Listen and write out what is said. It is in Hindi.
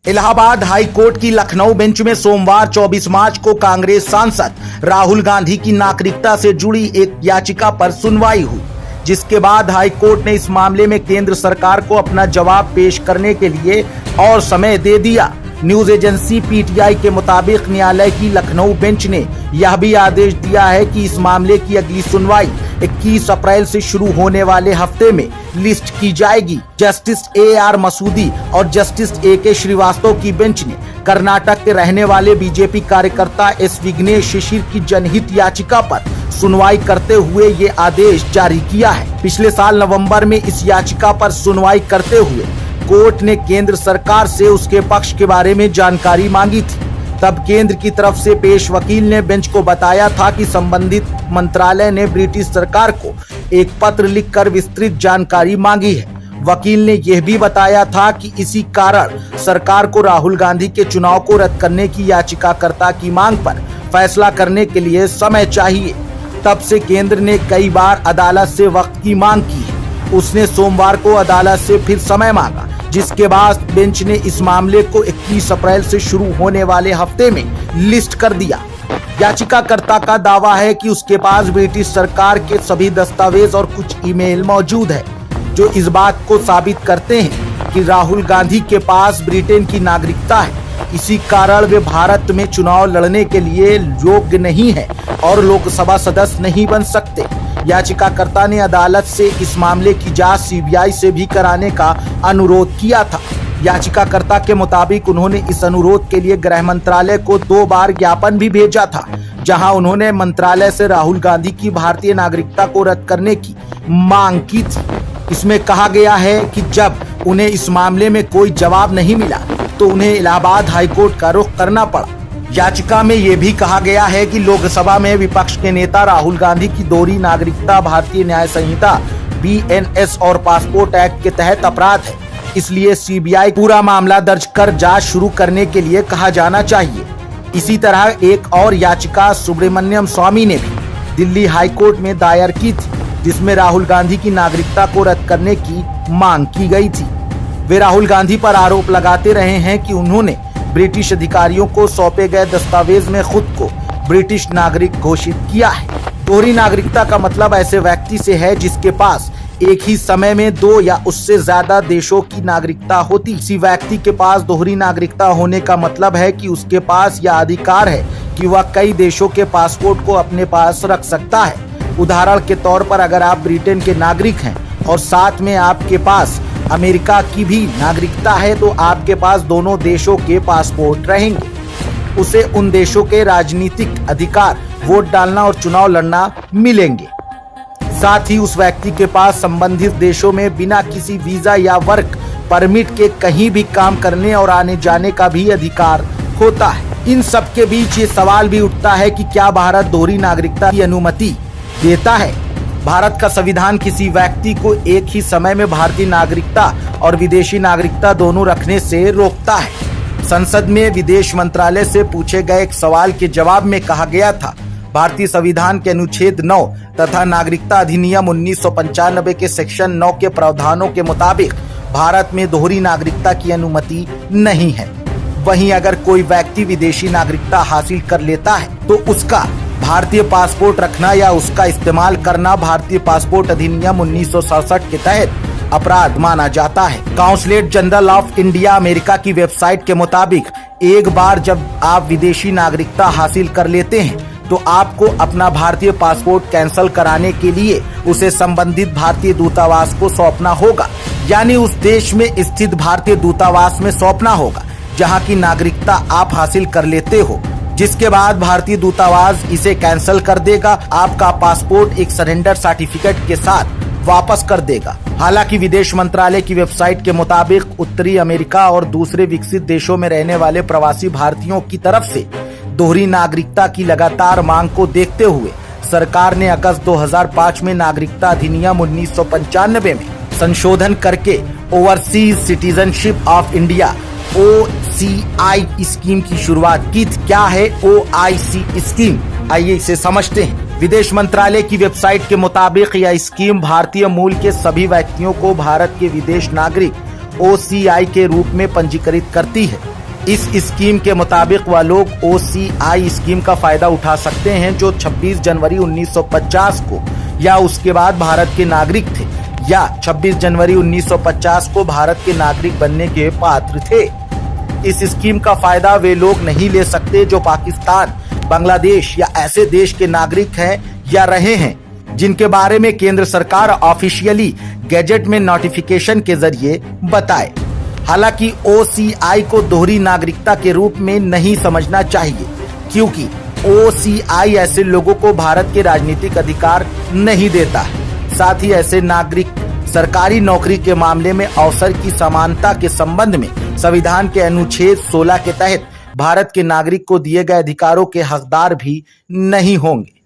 इलाहाबाद हाई कोर्ट की लखनऊ बेंच में सोमवार 24 मार्च को कांग्रेस सांसद राहुल गांधी की नागरिकता से जुड़ी एक याचिका पर सुनवाई हुई, जिसके बाद हाई कोर्ट ने इस मामले में केंद्र सरकार को अपना जवाब पेश करने के लिए और समय दे दिया। न्यूज एजेंसी पीटीआई के मुताबिक न्यायालय की लखनऊ बेंच ने यह भी आदेश दिया है कि इस मामले की अगली सुनवाई 21 अप्रैल से शुरू होने वाले हफ्ते में लिस्ट की जाएगी। जस्टिस AR मसूदी और जस्टिस AK श्रीवास्तव की बेंच ने कर्नाटक के रहने वाले बीजेपी कार्यकर्ता S विघ्नेश शिशिर की जनहित याचिका पर सुनवाई करते हुए ये आदेश जारी किया है। पिछले साल नवंबर में इस याचिका पर सुनवाई करते हुए कोर्ट ने केंद्र सरकार से उसके पक्ष के बारे में जानकारी मांगी थी। तब केंद्र की तरफ से पेश वकील ने बेंच को बताया था कि संबंधित मंत्रालय ने ब्रिटिश सरकार को एक पत्र लिखकर विस्तृत जानकारी मांगी है। वकील ने यह भी बताया था कि इसी कारण सरकार को राहुल गांधी के चुनाव को रद्द करने की याचिकाकर्ता की मांग पर फैसला करने के लिए समय चाहिए। तब से केंद्र ने कई बार अदालत से वक्त की मांग की है। उसने सोमवार को अदालत से फिर समय मांगा, जिसके बाद बेंच ने इस मामले को 21 अप्रैल से शुरू होने वाले हफ्ते में लिस्ट कर दिया। याचिकाकर्ता का दावा है कि उसके पास ब्रिटिश सरकार के सभी दस्तावेज और कुछ ईमेल मौजूद है, जो इस बात को साबित करते हैं कि राहुल गांधी के पास ब्रिटेन की नागरिकता है। इसी कारण वे भारत में चुनाव लड़ने के लिए योग्य नहीं है और लोकसभा सदस्य नहीं बन सकते। याचिकाकर्ता ने अदालत से इस मामले की जांच CBI से भी कराने का अनुरोध किया था। याचिकाकर्ता के मुताबिक उन्होंने इस अनुरोध के लिए गृह मंत्रालय को 2 बार ज्ञापन भी भेजा था, जहां उन्होंने मंत्रालय से राहुल गांधी की भारतीय नागरिकता को रद्द करने की मांग की थी। इसमें कहा गया है कि जब उन्हें इस मामले में कोई जवाब नहीं मिला तो उन्हें इलाहाबाद हाईकोर्ट का रुख करना पड़ा। याचिका में यह भी कहा गया है कि लोकसभा में विपक्ष के नेता राहुल गांधी की दोहरी नागरिकता भारतीय न्याय संहिता BNS और पासपोर्ट एक्ट के तहत अपराध है, इसलिए CBI पूरा मामला दर्ज कर जांच शुरू करने के लिए कहा जाना चाहिए। इसी तरह एक और याचिका सुब्रमण्यम स्वामी ने भी दिल्ली हाईकोर्ट में दायर की थी, जिसमें राहुल गांधी की नागरिकता को रद्द करने की मांग की गई थी। वे राहुल गांधी पर आरोप लगाते रहे हैं कि उन्होंने ब्रिटिश अधिकारियों को सौंपे गए दस्तावेज में खुद को ब्रिटिश नागरिक घोषित किया है। दोहरी नागरिकता का मतलब ऐसे व्यक्ति से है जिसके पास एक ही समय में 2 या उससे ज्यादा देशों की नागरिकता होती। किसी व्यक्ति के पास दोहरी नागरिकता होने का मतलब है कि उसके पास यह अधिकार है कि वह कई देशों के पासपोर्ट को अपने पास रख सकता है। उदाहरण के तौर पर अगर आप ब्रिटेन के नागरिक हैं और साथ में आपके पास अमेरिका की भी नागरिकता है, तो आपके पास दोनों देशों के पासपोर्ट रहेंगे। उसे उन देशों के राजनीतिक अधिकार, वोट डालना और चुनाव लड़ना मिलेंगे। साथ ही उस व्यक्ति के पास संबंधित देशों में बिना किसी वीजा या वर्क परमिट के कहीं भी काम करने और आने जाने का भी अधिकार होता है। इन सब के बीच ये सवाल भी उठता है कि क्या भारत दोहरी नागरिकता की अनुमति देता है? भारत का संविधान किसी व्यक्ति को एक ही समय में भारतीय नागरिकता और विदेशी नागरिकता दोनों रखने से रोकता है। संसद में विदेश मंत्रालय से पूछे गए एक सवाल के जवाब में कहा गया था, भारतीय संविधान के अनुच्छेद 9 तथा नागरिकता अधिनियम 1995 के सेक्शन 9 के प्रावधानों के मुताबिक भारत में दोहरी नागरिकता की अनुमति नहीं है। वहीं अगर कोई व्यक्ति विदेशी नागरिकता हासिल कर लेता है तो उसका भारतीय पासपोर्ट रखना या उसका इस्तेमाल करना भारतीय पासपोर्ट अधिनियम 1967 के तहत अपराध माना जाता है। Consulate general of India America की वेबसाइट के मुताबिक एक बार जब आप विदेशी नागरिकता हासिल कर लेते हैं तो आपको अपना भारतीय पासपोर्ट कैंसिल कराने के लिए उसे संबंधित भारतीय दूतावास को सौंपना होगा, यानी उस देश में स्थित भारतीय दूतावास में सौंपना होगा जहां की नागरिकता आप हासिल कर लेते हो, जिसके बाद भारतीय दूतावास इसे कैंसिल कर देगा। आपका पासपोर्ट एक सरेंडर सर्टिफिकेट के साथ वापस कर देगा। हालांकि विदेश मंत्रालय की वेबसाइट के मुताबिक उत्तरी अमेरिका और दूसरे विकसित देशों में रहने वाले प्रवासी भारतीयों की तरफ से दोहरी नागरिकता की लगातार मांग को देखते हुए सरकार ने अगस्त 2005 में नागरिकता अधिनियम 1995 में संशोधन करके overseas citizenship of India OCI scheme की शुरुआत की थी। क्या है OIC स्कीम? आइए इसे समझते हैं। विदेश मंत्रालय की वेबसाइट के मुताबिक यह स्कीम भारतीय मूल के सभी व्यक्तियों को भारत के विदेश नागरिक OCI के रूप में पंजीकृत करती है। इस स्कीम के मुताबिक वह लोग OCI स्कीम का फायदा उठा सकते हैं जो 26 जनवरी 1950 को या उसके बाद भारत के नागरिक थे या 26 जनवरी 1950 को भारत के नागरिक बनने के पात्र थे। इस स्कीम का फायदा वे लोग नहीं ले सकते जो पाकिस्तान, बांग्लादेश या ऐसे देश के नागरिक हैं या रहे हैं जिनके बारे में केंद्र सरकार ऑफिशियली गैजेट में नोटिफिकेशन के जरिए बताए। हालांकि OCI को दोहरी नागरिकता के रूप में नहीं समझना चाहिए क्योंकि OCI ऐसे लोगों को भारत के राजनीतिक अधिकार नहीं देता है। साथ ही ऐसे नागरिक सरकारी नौकरी के मामले में अवसर की समानता के संबंध में संविधान के अनुच्छेद 16 के तहत भारत के नागरिक को दिए गए अधिकारों के हकदार भी नहीं होंगे।